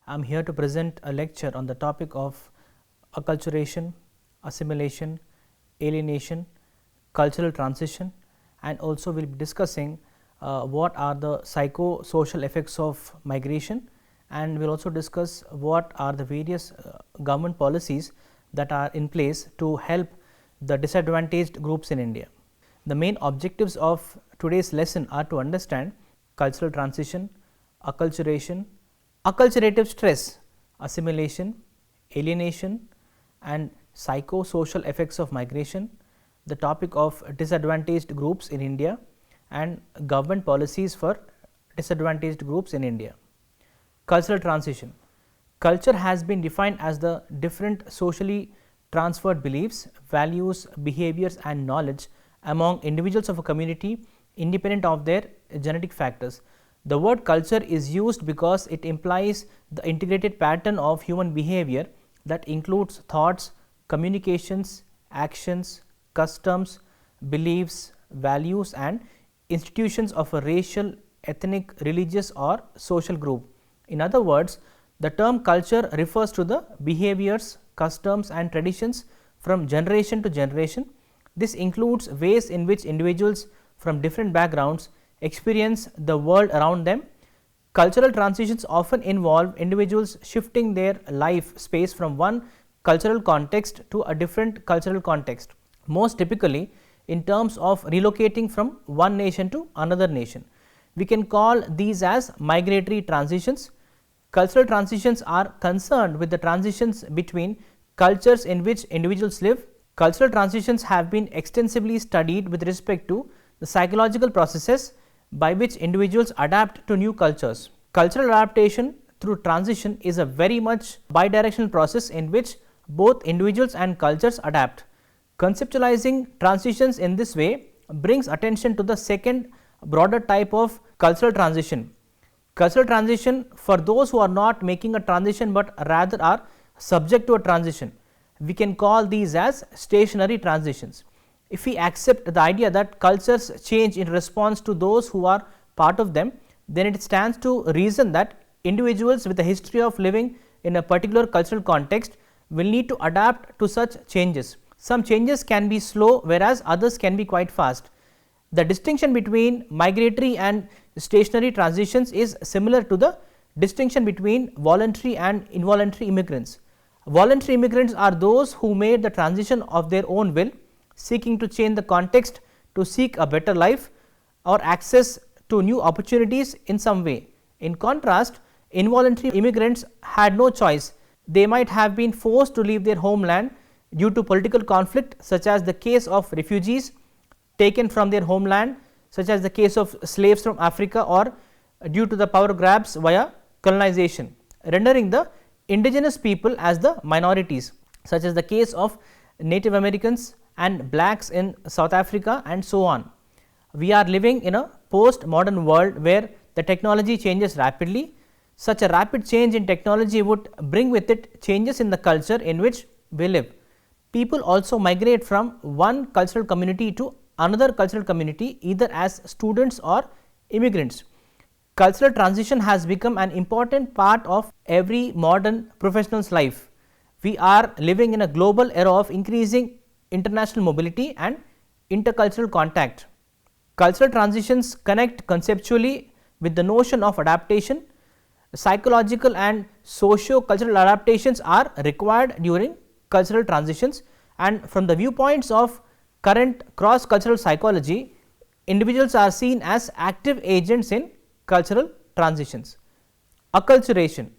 I am here to present a lecture on the topic of acculturation, assimilation, alienation, cultural transition, and also we will be discussing what are the psychosocial effects of migration, and we will also discuss what are the various government policies that are in place to help the disadvantaged groups in India. The main objectives of today's lesson are to understand cultural transition, acculturation, acculturative stress, assimilation, alienation, and psychosocial effects of migration, the topic of disadvantaged groups in India, and government policies for disadvantaged groups in India. Cultural transition. Culture has been defined as the different socially transferred beliefs, values, behaviors, and knowledge among individuals of a community independent of their genetic factors. The word culture is used because it implies the integrated pattern of human behavior that includes thoughts, communications, actions, customs, beliefs, values, and institutions of a racial, ethnic, religious, or social group. In other words, the term culture refers to the behaviors, customs, and traditions from generation to generation. This includes ways in which individuals from different backgrounds experience the world around them. Cultural transitions often involve individuals shifting their life space from one cultural context to a different cultural context, most typically in terms of relocating from one nation to another nation. We can call these as migratory transitions. Cultural transitions are concerned with the transitions between cultures in which individuals live. Cultural transitions have been extensively studied with respect to the psychological processes by which individuals adapt to new cultures. Cultural adaptation through transition is a very much bidirectional process in which both individuals and cultures adapt. Conceptualizing transitions in this way brings attention to the second broader type of cultural transition. Cultural transition for those who are not making a transition but rather are subject to a transition. We can call these as stationary transitions. If we accept the idea that cultures change in response to those who are part of them, then it stands to reason that individuals with a history of living in a particular cultural context will need to adapt to such changes. Some changes can be slow, whereas others can be quite fast. The distinction between migratory and stationary transitions is similar to the distinction between voluntary and involuntary immigrants. Voluntary immigrants are those who made the transition of their own will, seeking to change the context to seek a better life or access to new opportunities in some way. In contrast, involuntary immigrants had no choice. They might have been forced to leave their homeland due to political conflict, such as the case of refugees taken from their homeland, such as the case of slaves from Africa, or due to the power grabs via colonization, rendering the indigenous people as the minorities, such as the case of Native Americans and blacks in South Africa, and so on. We are living in a post-modern world where the technology changes rapidly. Such a rapid change in technology would bring with it changes in the culture in which we live. People also migrate from one cultural community to another cultural community, either as students or immigrants. Cultural transition has become an important part of every modern professional's life. We are living in a global era of increasing international mobility and intercultural contact. Cultural transitions connect conceptually with the notion of adaptation. Psychological and socio-cultural adaptations are required during cultural transitions, and from the viewpoints of current cross-cultural psychology, individuals are seen as active agents in cultural transitions. Acculturation.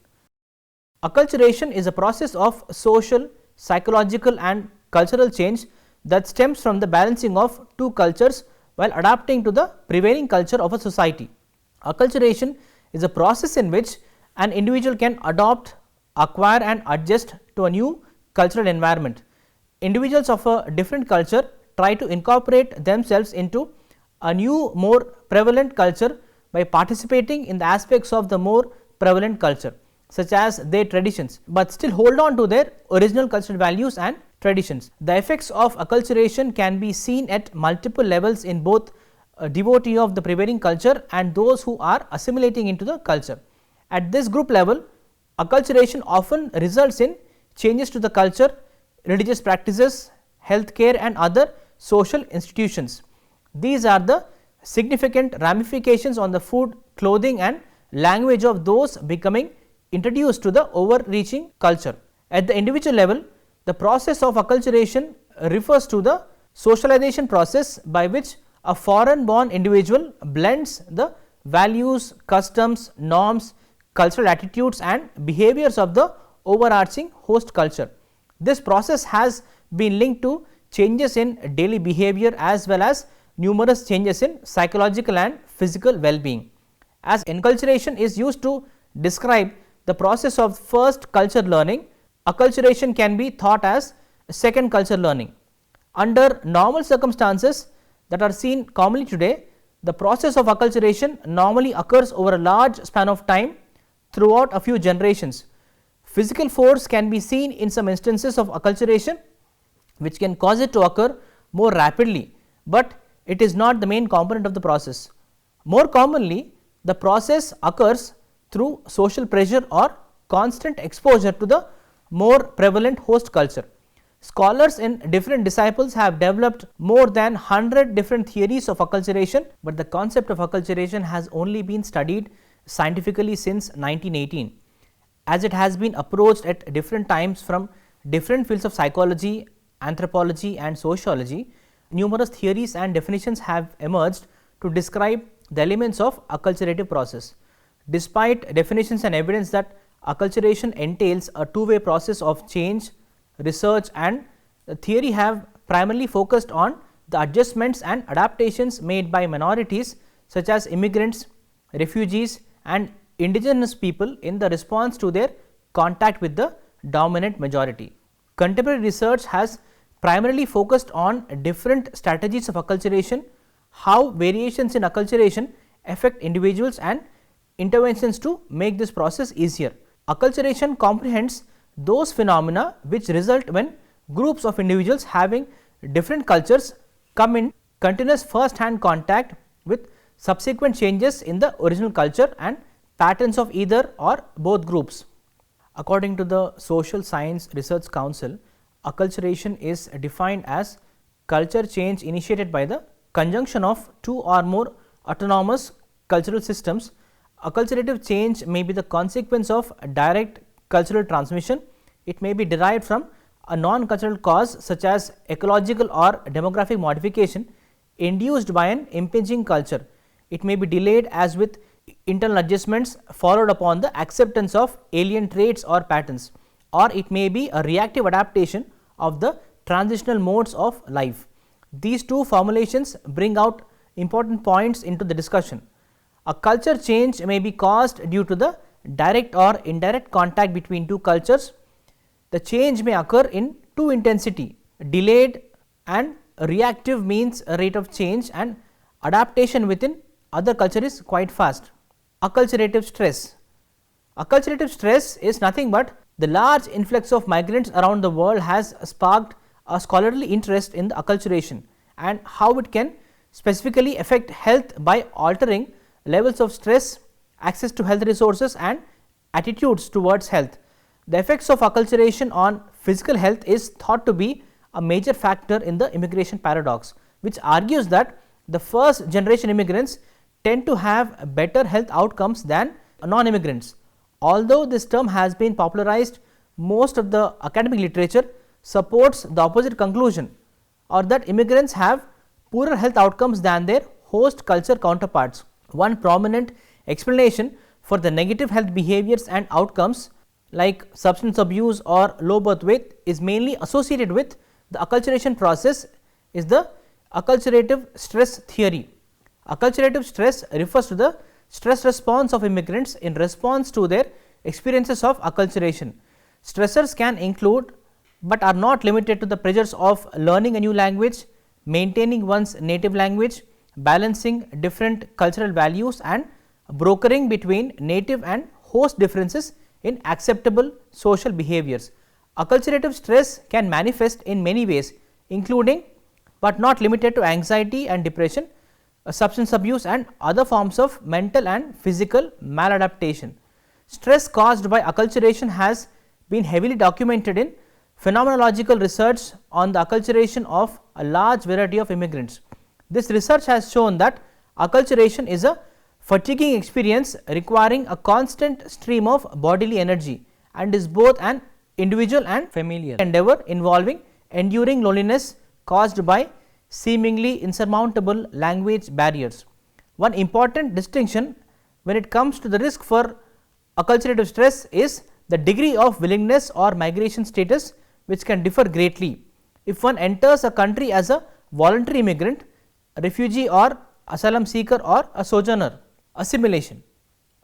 Acculturation is a process of social, psychological, and cultural change that stems from the balancing of two cultures while adapting to the prevailing culture of a society. Acculturation is a process in which an individual can adopt, acquire, and adjust to a new cultural environment. Individuals of a different culture try to incorporate themselves into a new, more prevalent culture by participating in the aspects of the more prevalent culture, such as their traditions, but still hold on to their original cultural values and traditions. The effects of acculturation can be seen at multiple levels in both a devotee of the prevailing culture and those who are assimilating into the culture. At this group level, Acculturation often results in changes to the culture, religious practices, healthcare and other social institutions. These are the significant ramifications on the food, clothing and language of those becoming introduced to the overreaching culture. At the individual level, the process of acculturation refers to the socialization process by which a foreign born individual blends the values, customs, norms, cultural attitudes and behaviors of the overarching host culture. This process has been linked to changes in daily behavior as well as numerous changes in psychological and physical well-being. As enculturation is used to describe the process of first culture learning, acculturation can be thought as second culture learning. Under normal circumstances that are seen commonly today, the process of acculturation normally occurs over a large span of time throughout a few generations. Physical force can be seen in some instances of acculturation which can cause it to occur more rapidly, but it is not the main component of the process. More commonly, the process occurs through social pressure or constant exposure to the more prevalent host culture. Scholars in different disciplines have developed more than 100 different theories of acculturation, but the concept of acculturation has only been studied scientifically since 1918. As it has been approached at different times from different fields of psychology, anthropology and sociology, numerous theories and definitions have emerged to describe the elements of acculturative process. Despite definitions and evidence that acculturation entails a two-way process of change, research and theory have primarily focused on the adjustments and adaptations made by minorities such as immigrants, refugees and indigenous people in the response to their contact with the dominant majority. Contemporary research has primarily focused on different strategies of acculturation, how variations in acculturation affect individuals and interventions to make this process easier. Acculturation comprehends those phenomena which result when groups of individuals having different cultures come in continuous first hand contact with subsequent changes in the original culture and patterns of either or both groups. According to the Social Science Research Council, acculturation is defined as culture change initiated by the conjunction of two or more autonomous cultural systems. Acculturative change may be the consequence of direct cultural transmission. It may be derived from a non-cultural cause such as ecological or demographic modification induced by an impinging culture. It may be delayed as with internal adjustments followed upon the acceptance of alien traits or patterns, or it may be a reactive adaptation of the transitional modes of life. These two formulations bring out important points into the discussion. A culture change may be caused due to the direct or indirect contact between two cultures. The change may occur in two intensity, delayed and reactive means a rate of change, and adaptation within other culture is quite fast. Acculturative stress. Acculturative stress is nothing but the large influx of migrants around the world has sparked a scholarly interest in the acculturation and how it can specifically affect health by altering levels of stress, access to health resources and attitudes towards health. The effects of acculturation on physical health is thought to be a major factor in the immigration paradox, which argues that the first generation immigrants tend to have better health outcomes than non-immigrants. Although this term has been popularized, most of the academic literature supports the opposite conclusion, or that immigrants have poorer health outcomes than their host culture counterparts. One prominent explanation for the negative health behaviors and outcomes like substance abuse or low birth weight is mainly associated with the acculturation process is the acculturative stress theory. Acculturative stress refers to the stress response of immigrants in response to their experiences of acculturation. Stressors can include but are not limited to the pressures of learning a new language, maintaining one's native language, balancing different cultural values and brokering between native and host differences in acceptable social behaviors. Acculturative stress can manifest in many ways, including but not limited to anxiety and depression, substance abuse and other forms of mental and physical maladaptation. Stress caused by acculturation has been heavily documented in phenomenological research on the acculturation of a large variety of immigrants. This research has shown that acculturation is a fatiguing experience requiring a constant stream of bodily energy and is both an individual and familial endeavor involving enduring loneliness caused by seemingly insurmountable language barriers. One important distinction when it comes to the risk for acculturative stress is the degree of willingness or migration status, which can differ greatly. If one enters a country as a voluntary immigrant, a refugee or asylum seeker or a sojourner. Assimilation.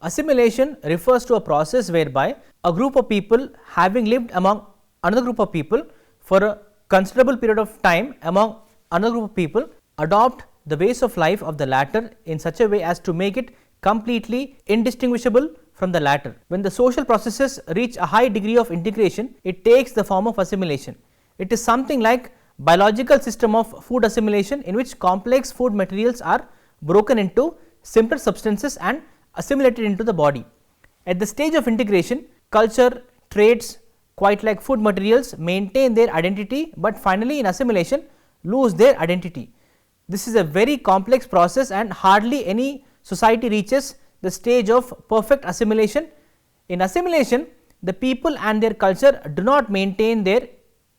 Assimilation refers to a process whereby a group of people, having lived among another group of people for a considerable period of time among another group of people, adopt the ways of life of the latter in such a way as to make it completely indistinguishable from the latter. When the social processes reach a high degree of integration, it takes the form of assimilation. It is something like biological system of food assimilation, in which complex food materials are broken into simpler substances and assimilated into the body. At the stage of integration, culture, traits, quite like food materials, maintain their identity, but finally in assimilation lose their identity. This is a very complex process and hardly any society reaches the stage of perfect assimilation. In assimilation, the people and their culture do not maintain their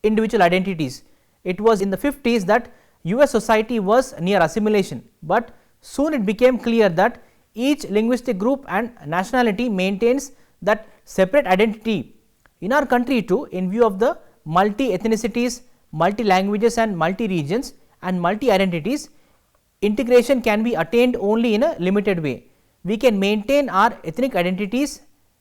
individual identities. It was in the 50s that US society was near assimilation, but soon it became clear that each linguistic group and nationality maintains that separate identity. In our country too, in view of the multi-ethnicities, multi-languages and multi-regions and multi-identities, integration can be attained only in a limited way. We can maintain our ethnic identities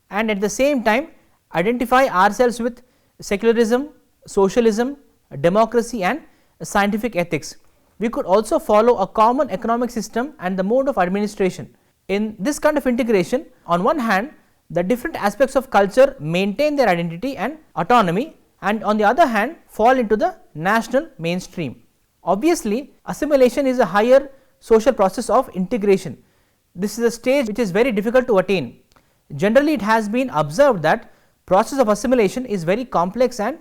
and at the same time identify ourselves with secularism, socialism, democracy and scientific ethics. We could also follow a common economic system and the mode of administration. In this kind of integration, on one hand, the different aspects of culture maintain their identity and autonomy, and on the other hand fall into the national mainstream. Obviously, assimilation is a higher social process of integration. This is a stage which is very difficult to attain. Generally, it has been observed that process of assimilation is very complex and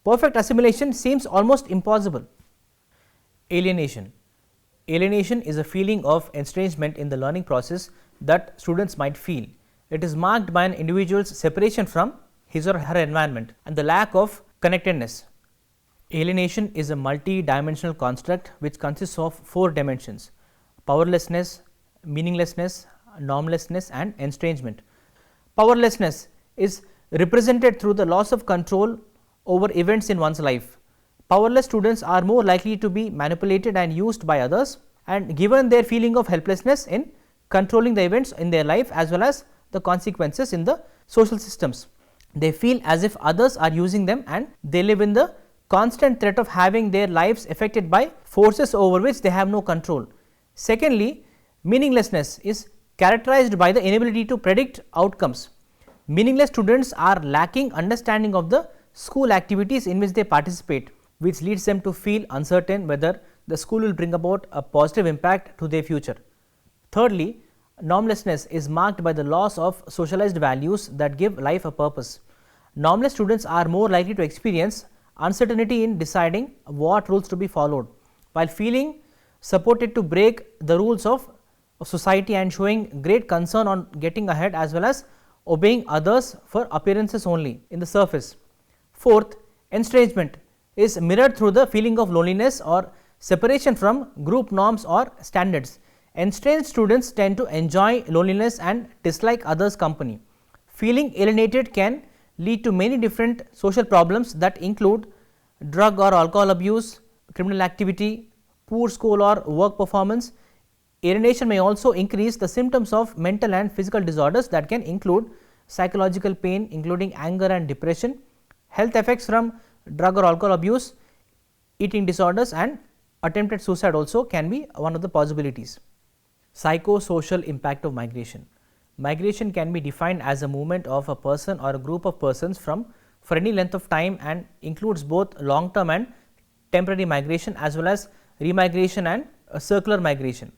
perfect assimilation seems almost impossible. Alienation. Alienation is a feeling of estrangement in the learning process that students might feel. It is marked by an individual's separation from his or her environment and the lack of connectedness. Alienation is a multi-dimensional construct which consists of 4 dimensions: powerlessness, meaninglessness, normlessness and estrangement. Powerlessness is represented through the loss of control over events in one's life. Powerless students are more likely to be manipulated and used by others, and given their feeling of helplessness in controlling the events in their life as well as the consequences in the social systems. They feel as if others are using them and they live in the constant threat of having their lives affected by forces over which they have no control. Secondly, meaninglessness is characterized by the inability to predict outcomes. Meaningless students are lacking understanding of the school activities in which they participate, which leads them to feel uncertain whether the school will bring about a positive impact to their future. Thirdly, normlessness is marked by the loss of socialized values that give life a purpose. Normless students are more likely to experience uncertainty in deciding what rules to be followed, while feeling supported to break the rules of society and showing great concern on getting ahead as well as obeying others for appearances only in the surface. Fourth, estrangement is mirrored through the feeling of loneliness or separation from group norms or standards. Estranged students tend to enjoy loneliness and dislike others' company. Feeling alienated can lead to many different social problems that include drug or alcohol abuse, criminal activity, poor school or work performance. Alienation may also increase the symptoms of mental and physical disorders that can include psychological pain, including anger and depression, health effects from drug or alcohol abuse, eating disorders, and attempted suicide also can be one of the possibilities. Psychosocial impact of migration. Migration can be defined as a movement of a person or a group of persons for any length of time and includes both long term and temporary migration as well as remigration and circular migration.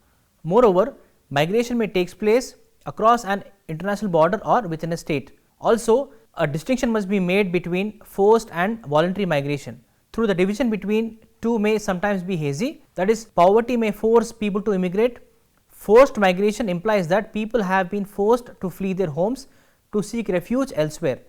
Moreover, migration may take place across an international border or within a state. Also, a distinction must be made between forced and voluntary migration. Through the division between two may sometimes be hazy, that is, poverty may force people to immigrate. Forced migration implies that people have been forced to flee their homes to seek refuge elsewhere.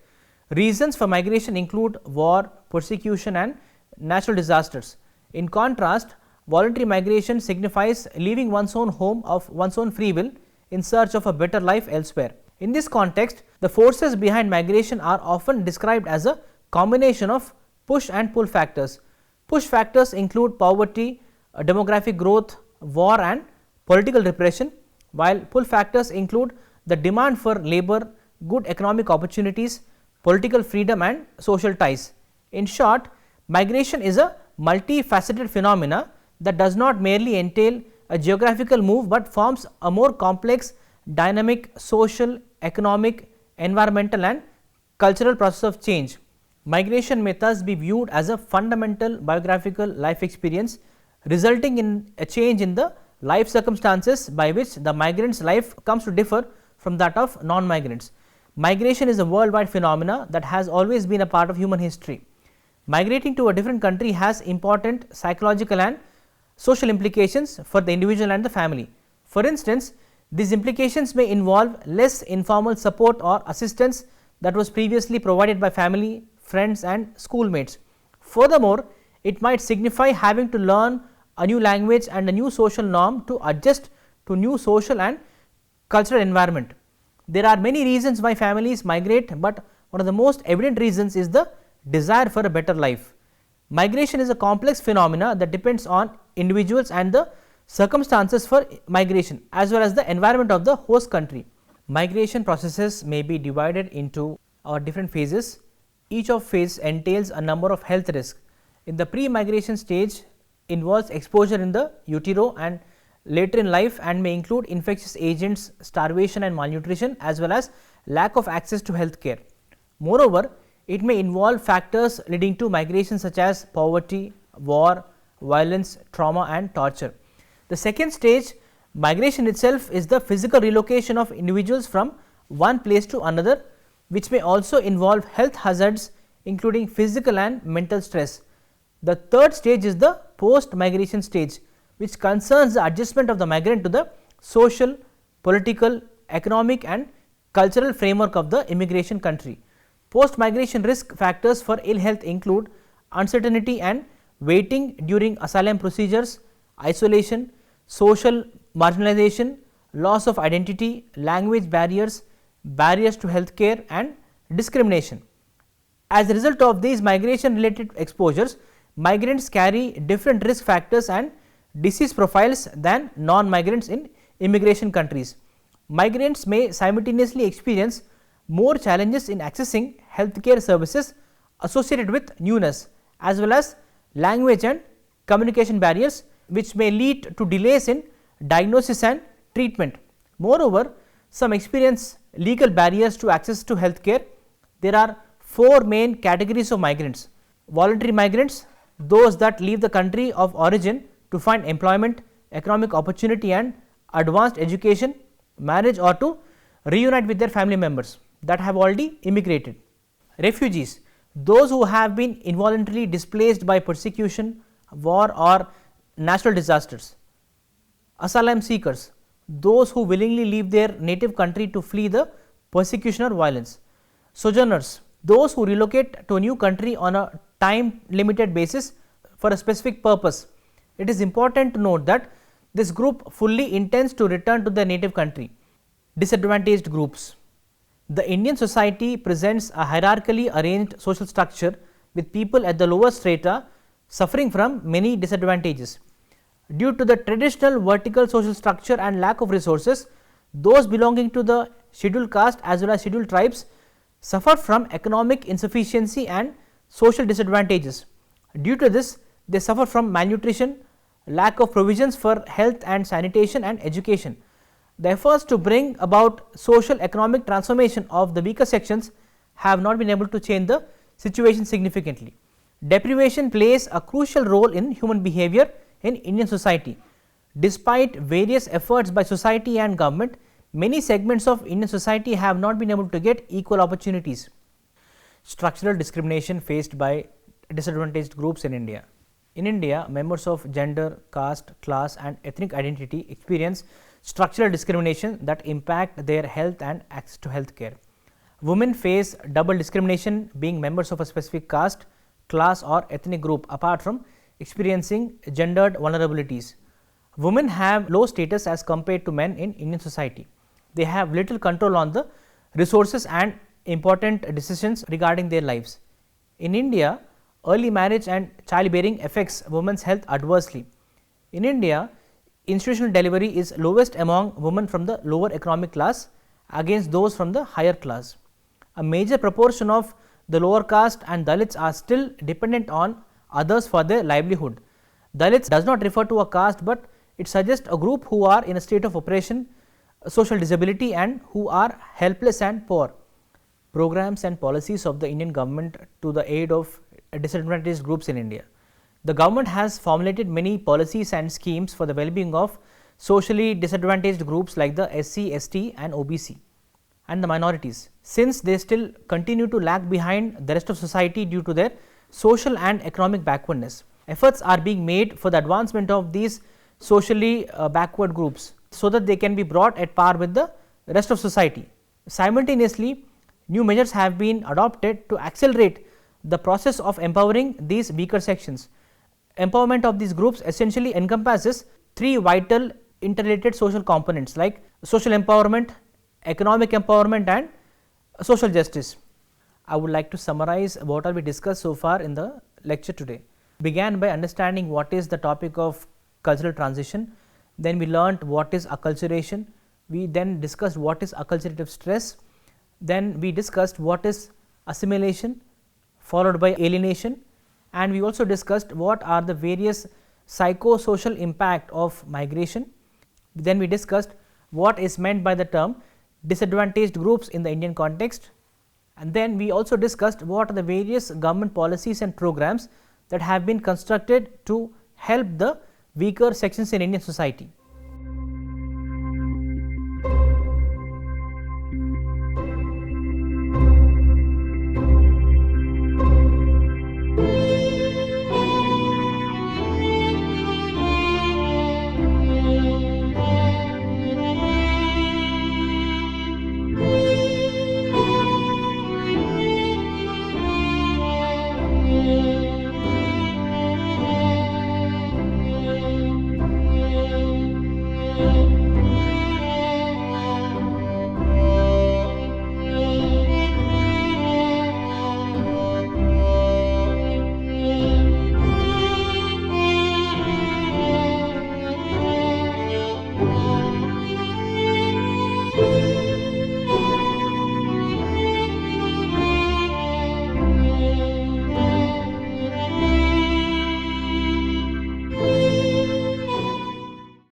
Reasons for migration include war, persecution, and natural disasters. In contrast, voluntary migration signifies leaving one's own home of one's own free will in search of a better life elsewhere. In this context, the forces behind migration are often described as a combination of push and pull factors. Push factors include poverty, demographic growth, war, and political repression, while pull factors include the demand for labor, good economic opportunities, political freedom, and social ties. In short, migration is a multifaceted phenomena that does not merely entail a geographical move, but forms a more complex, dynamic social, economic, environmental, and cultural process of change. Migration may thus be viewed as a fundamental biographical life experience, resulting in a change in the life circumstances by which the migrant's life comes to differ from that of non-migrants. Migration is a worldwide phenomena that has always been a part of human history. Migrating to a different country has important psychological and social implications for the individual and the family. For instance, these implications may involve less informal support or assistance that was previously provided by family, friends, and schoolmates. Furthermore, it might signify having to learn a new language and a new social norm to adjust to new social and cultural environment. There are many reasons why families migrate, but one of the most evident reasons is the desire for a better life. Migration is a complex phenomena that depends on individuals and the circumstances for migration, as well as the environment of the host country. Migration processes may be divided into different phases. Each of phase entails a number of health risks. In the pre-migration stage, involves exposure in the utero and later in life, and may include infectious agents, starvation and malnutrition, as well as lack of access to health care. Moreover, it may involve factors leading to migration such as poverty, war, violence, trauma, and torture. The second stage, migration itself, is the physical relocation of individuals from one place to another, which may also involve health hazards including physical and mental stress. The third stage is the post-migration stage, which concerns the adjustment of the migrant to the social, political, economic, and cultural framework of the immigration country. Post-migration risk factors for ill health include uncertainty and waiting during asylum procedures, isolation, social marginalization, loss of identity, language barriers, barriers to health care, and discrimination. As a result of these migration related exposures, migrants carry different risk factors and disease profiles than non-migrants in immigration countries. Migrants may simultaneously experience more challenges in accessing healthcare services associated with newness, as well as language and communication barriers, which may lead to delays in diagnosis and treatment. Moreover, some experience legal barriers to access to healthcare. There are four main categories of migrants: voluntary migrants, those that leave the country of origin to find employment, economic opportunity, and advanced education, marriage, or to reunite with their family members that have already immigrated. Refugees, those who have been involuntarily displaced by persecution, war, or natural disasters. Asylum seekers, those who willingly leave their native country to flee the persecution or violence. Sojourners, those who relocate to a new country on a time limited basis for a specific purpose. It is important to note that this group fully intends to return to their native country. Disadvantaged groups. The Indian society presents a hierarchically arranged social structure with people at the lower strata suffering from many disadvantages. Due to the traditional vertical social structure and lack of resources, those belonging to the scheduled caste as well as scheduled tribes suffer from economic insufficiency and social disadvantages. Due to this, they suffer from malnutrition, lack of provisions for health and sanitation and education. The efforts to bring about social economic transformation of the weaker sections have not been able to change the situation significantly. Deprivation plays a crucial role in human behavior in Indian society. Despite various efforts by society and government, many segments of Indian society have not been able to get equal opportunities. Structural discrimination faced by disadvantaged groups in India. In India, members of gender, caste, class and ethnic identity experience structural discrimination that impact their health and access to health care. Women face double discrimination being members of a specific caste, class or ethnic group apart from experiencing gendered vulnerabilities. Women have low status as compared to men in Indian society. They have little control on the resources and important decisions regarding their lives. In India, early marriage and childbearing affects women's health adversely. In India, institutional delivery is lowest among women from the lower economic class against those from the higher class. A major proportion of the lower caste and Dalits are still dependent on others for their livelihood. Dalits does not refer to a caste, but it suggests a group who are in a state of oppression, social disability and who are helpless and poor. Programs and policies of the Indian government to the aid of disadvantaged groups in India. The government has formulated many policies and schemes for the well-being of socially disadvantaged groups like the SC, ST and OBC and the minorities, since they still continue to lag behind the rest of society due to their social and economic backwardness. Efforts are being made for the advancement of these socially backward groups so that they can be brought at par with the rest of society. Simultaneously, new measures have been adopted to accelerate the process of empowering these weaker sections. Empowerment of these groups essentially encompasses three vital interrelated social components like social empowerment, economic empowerment and social justice. I would like to summarize what we discussed so far in the lecture today. Began by understanding what is the topic of cultural transition, then we learnt what is acculturation, we then discussed what is acculturative stress, then we discussed what is assimilation, followed by alienation, and we also discussed what are the various psychosocial impact of migration. Then we discussed what is meant by the term disadvantaged groups in the Indian context, and then we also discussed what are the various government policies and programs that have been constructed to help the weaker sections in Indian society.